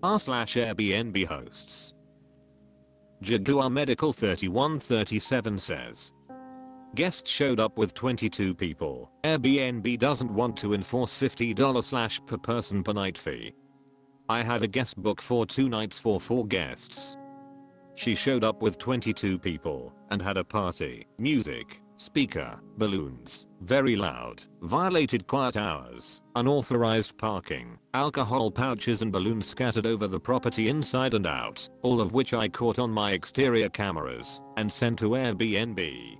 r/Airbnb hosts. Jaguar Medical 3137 says, guest showed up with 22 people. Airbnb doesn't want to enforce $50 per person per night fee. I had a guest book for 2 nights for 4 guests. She showed up with 22 people and had a party, music, speaker, balloons, very loud, violated quiet hours, unauthorized parking, alcohol pouches and balloons scattered over the property inside and out, all of which I caught on my exterior cameras and sent to Airbnb.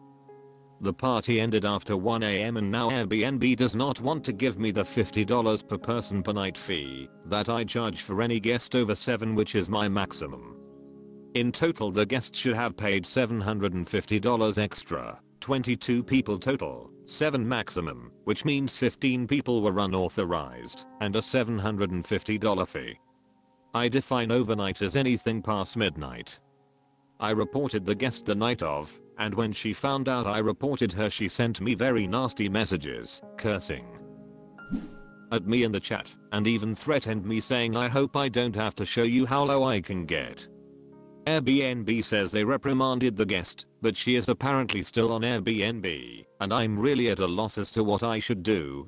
The party ended after 1 AM and now Airbnb does not want to give me the $50 per person per night fee that I charge for any guest over 7, which is my maximum. In total the guest should have paid $750 extra. 22 people total, 7 maximum, which means 15 people were unauthorized, and a $750 fee. I define overnight as anything past midnight. I reported the guest the night of, and when she found out I reported her she sent me very nasty messages, cursing at me in the chat, and even threatened me saying I hope I don't have to show you how low I can get. Airbnb says they reprimanded the guest, but she is apparently still on Airbnb, and I'm really at a loss as to what I should do.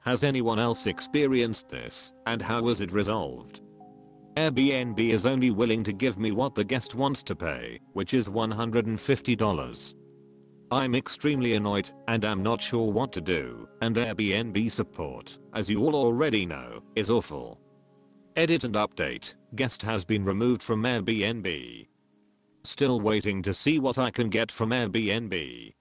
Has anyone else experienced this, and how was it resolved? Airbnb is only willing to give me what the guest wants to pay, which is $150. I'm extremely annoyed and am not sure what to do, and Airbnb support, as you all already know, is awful. Edit and update, guest has been removed from Airbnb. Still waiting to see what I can get from Airbnb.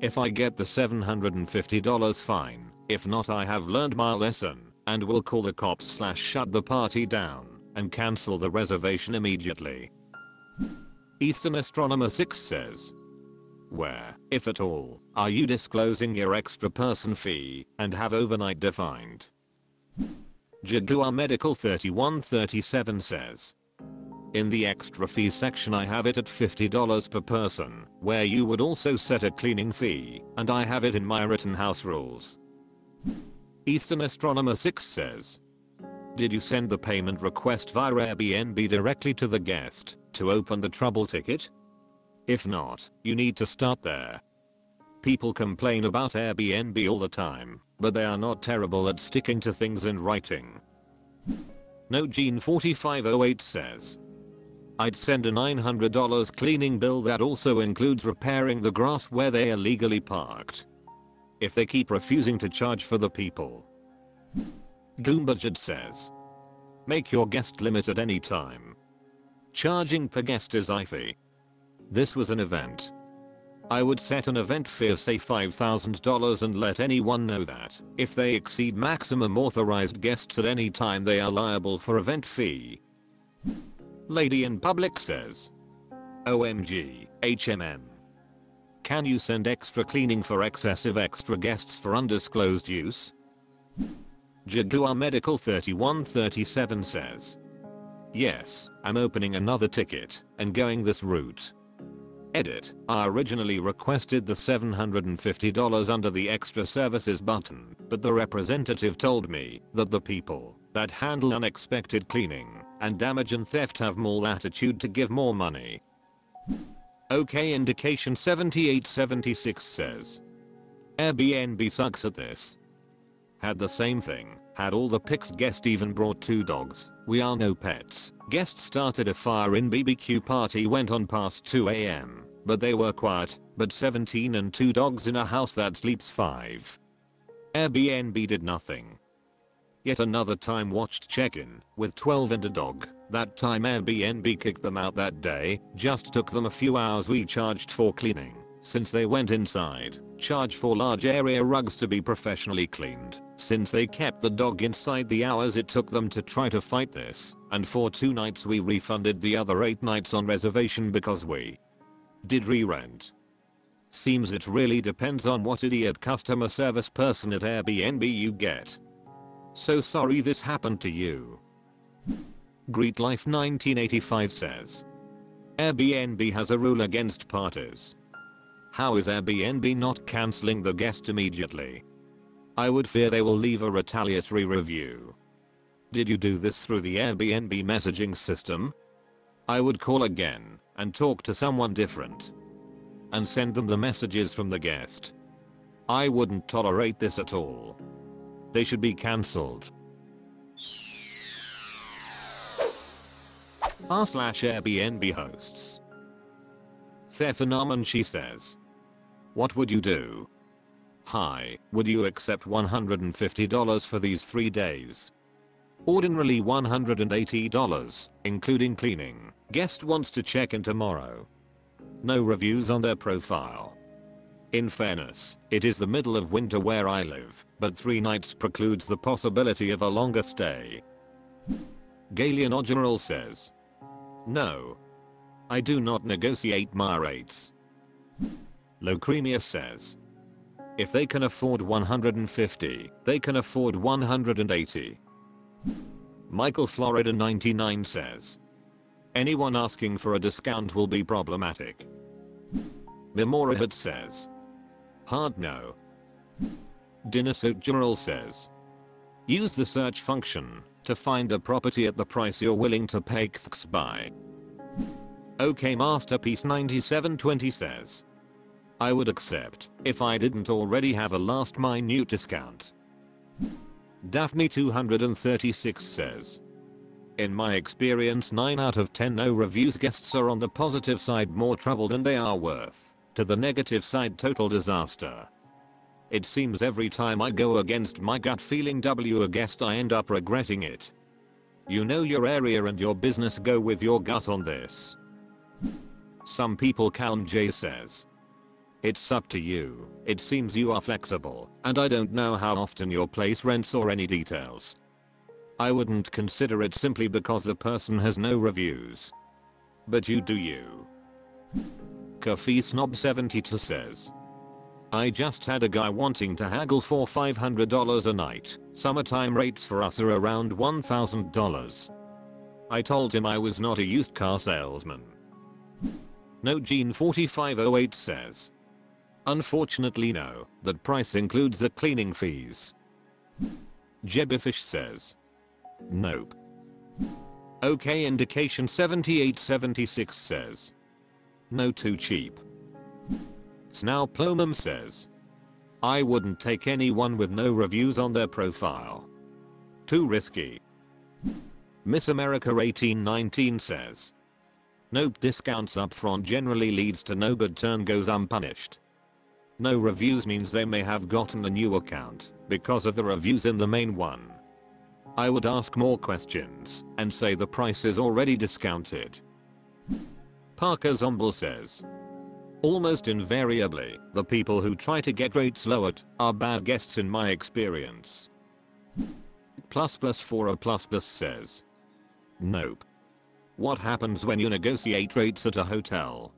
If I get the $750 fine, if not I have learned my lesson, and will call the cops / shut the party down, and cancel the reservation immediately. Eastern Astronomer 6 says, where, if at all, are you disclosing your extra person fee, and have overnight defined? Jaguar Medical 3137 says, in the extra fee section I have it at $50 per person, where you would also set a cleaning fee, and I have it in my written house rules. Eastern Astronomer 6 says, did you send the payment request via Airbnb directly to the guest to open the trouble ticket? If not, you need to start there. People complain about Airbnb all the time, but they are not terrible at sticking to things in writing. NoGene4508 says, I'd send a $900 cleaning bill that also includes repairing the grass where they are legally parked. If they keep refusing to charge for the people. Goombudget says, make your guest limit at any time. Charging per guest is iffy. This was an event. I would set an event fee of say $5,000 and let anyone know that if they exceed maximum authorized guests at any time they are liable for event fee. Lady in public says, OMG, HMM. Can you send extra cleaning for excessive extra guests for undisclosed use? Jaguar Medical 3137 says, yes, I'm opening another ticket and going this route. Edit, I originally requested the $750 under the extra services button, but the representative told me that the people that handle unexpected cleaning and damage and theft have more latitude to give more money. OK Indication 7876 says, Airbnb sucks at this. Had the same thing, had all the pics, guest even brought 2 dogs, we are no pets. Guest started a fire in BBQ party went on past 2 AM, but they were quiet, but 17 and 2 dogs in a house that sleeps 5. Airbnb did nothing. Yet another time watched check-in, with 12 and a dog, that time Airbnb kicked them out that day, just took them a few hours we charged for cleaning, since they went inside, charged for large area rugs to be professionally cleaned, since they kept the dog inside the hours it took them to try to fight this, and for 2 nights we refunded the other 8 nights on reservation because we did re-rent. Seems it really depends on what idiot customer service person at Airbnb you get. So sorry this happened to you. Greet Life 1985 says, Airbnb has a rule against parties. How is Airbnb not cancelling the guest immediately? I would fear they will leave a retaliatory review. Did you do this through the Airbnb messaging system? I would call again and talk to someone different and send them the messages from the guest. I wouldn't tolerate this at all. They should be cancelled. r/Airbnb hosts. Fair phenomenon, she says. What would you do? Hi, would you accept $150 for these 3 days? Ordinarily $180, including cleaning. Guest wants to check in tomorrow. No reviews on their profile. In fairness, it is the middle of winter where I live, but 3 nights precludes the possibility of a longer stay. Galen Ogeral says. No. I do not negotiate my rates. Locremia says. If they can afford $150, they can afford $180. Michael Florida 99 says. Anyone asking for a discount will be problematic. Memorahit says. Hard no. Dinosogeral says. Use the search function to find a property at the price you're willing to pay by. OK Masterpiece 9720 says. I would accept if I didn't already have a last minute discount. Daphne 236 says. In my experience 9 out of 10 no reviews guests are on the positive side more trouble than they are worth. To the negative side total disaster. It seems every time I go against my gut feeling a guest I end up regretting it. You know your area and your business, go with your gut on this. Some people Calm J says. It's up to you. It seems you are flexible, and I don't know how often your place rents or any details. I wouldn't consider it simply because the person has no reviews. But you do you. Coffee Snob 72 says. I just had a guy wanting to haggle for $500 a night. Summertime rates for us are around $1,000. I told him I was not a used car salesman. No Gene 4508 says. Unfortunately no, that price includes the cleaning fees. Jebbifish says. Nope. OK Indication 7876 says. No, too cheap. Snow Plomum says. I wouldn't take anyone with no reviews on their profile. Too risky. Miss America 1819 says. Nope, discounts up front generally leads to no good turn goes unpunished. No reviews means they may have gotten a new account because of the reviews in the main one. I would ask more questions and say the price is already discounted. Parker Zomble says. Almost invariably, the people who try to get rates lowered are bad guests in my experience. ++for a ++ says. Nope. What happens when you negotiate rates at a hotel?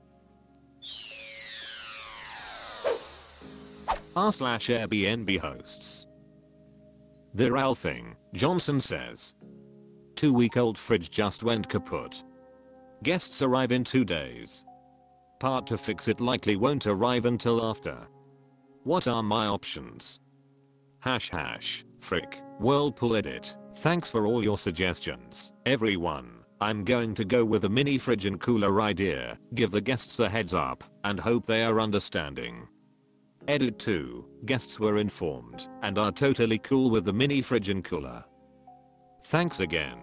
r/Airbnb hosts. The real thing, Johnson says. 2-week-old fridge just went kaput. Guests arrive in 2 days. Part to fix it likely won't arrive until after. What are my options? #, frick, Whirlpool edit. Thanks for all your suggestions, everyone. I'm going to go with a mini fridge and cooler idea, give the guests a heads up, and hope they are understanding. Edit 2, guests were informed and are totally cool with the mini fridge and cooler. Thanks again.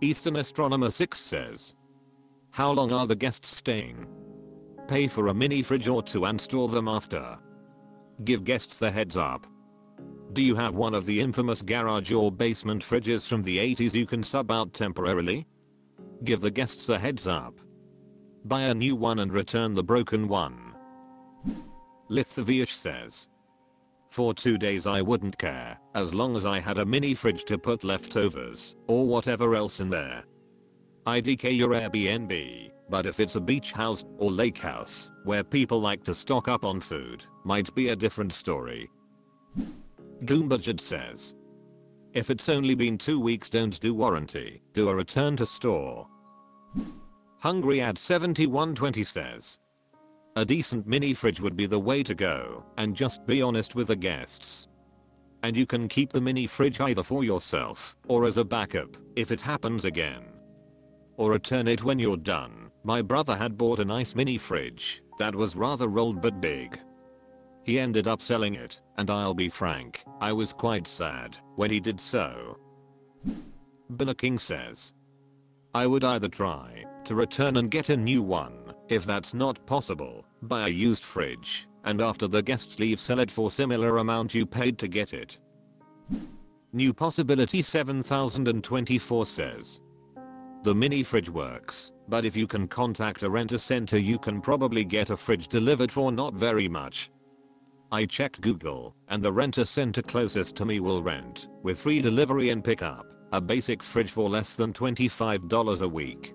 Eastern Astronomer 6 says. How long are the guests staying? Pay for a mini fridge or 2 and store them after. Give guests the heads up. Do you have one of the infamous garage or basement fridges from the 80s you can sub out temporarily? Give the guests a heads up. Buy a new one and return the broken one. Lithavish says. For 2 days I wouldn't care, as long as I had a mini fridge to put leftovers, or whatever else in there. IDK your Airbnb, but if it's a beach house or lake house, where people like to stock up on food, might be a different story. Goombudget says. If it's only been 2 weeks don't do warranty, do a return to store. Hungry at 7120 says. A decent mini fridge would be the way to go, and just be honest with the guests. and you can keep the mini fridge either for yourself or as a backup if it happens again. Or return it when you're done. My brother had bought a nice mini fridge that was rather old but big. He ended up selling it, and I'll be frank, I was quite sad when he did so. Banner King says, I would either try to return and get a new one. If that's not possible, buy a used fridge, and after the guests leave sell it for similar amount you paid to get it. New Possibility 7024 says, the mini fridge works, but if you can contact a rent-a-center you can probably get a fridge delivered for not very much. I checked Google, and the rent-a-center closest to me will rent, with free delivery and pickup, a basic fridge for less than $25 a week.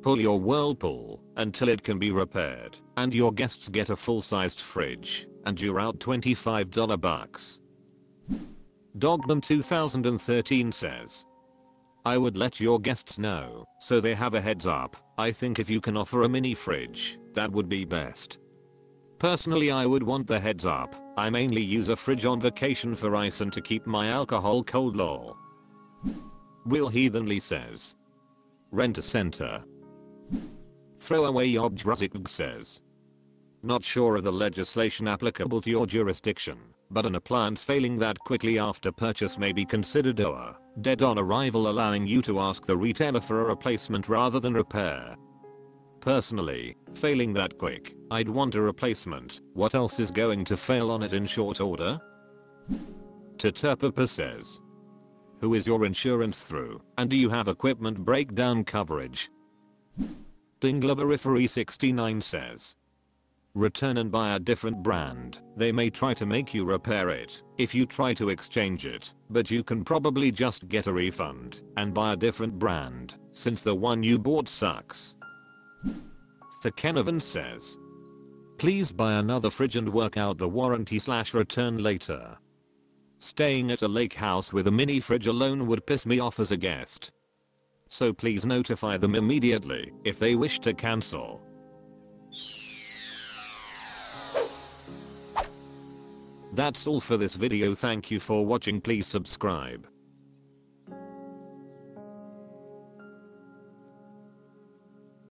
Pull your Whirlpool until it can be repaired, and your guests get a full-sized fridge, and you're out $25 bucks. Dogman 2013 says, I would let your guests know, so they have a heads up. I think if you can offer a mini fridge, that would be best. Personally I would want the heads up. I mainly use a fridge on vacation for ice and to keep my alcohol cold lol. Will Heathenly says, rent-a-center. Throwaway Obdruzik says, not sure of the legislation applicable to your jurisdiction, but an appliance failing that quickly after purchase may be considered OR, dead on arrival, allowing you to ask the retailer for a replacement rather than repair. Personally, failing that quick, I'd want a replacement. What else is going to fail on it in short order? Taturpapa says, who is your insurance through, and do you have equipment breakdown coverage? Dinglaberifery69 says, return and buy a different brand. They may try to make you repair it if you try to exchange it, but you can probably just get a refund and buy a different brand since the one you bought sucks. Thekenovan says, please buy another fridge and work out the warranty/return later. Staying at a lake house with a mini fridge alone would piss me off as a guest. So please notify them immediately if they wish to cancel. That's all for this video. Thank you for watching. Please subscribe.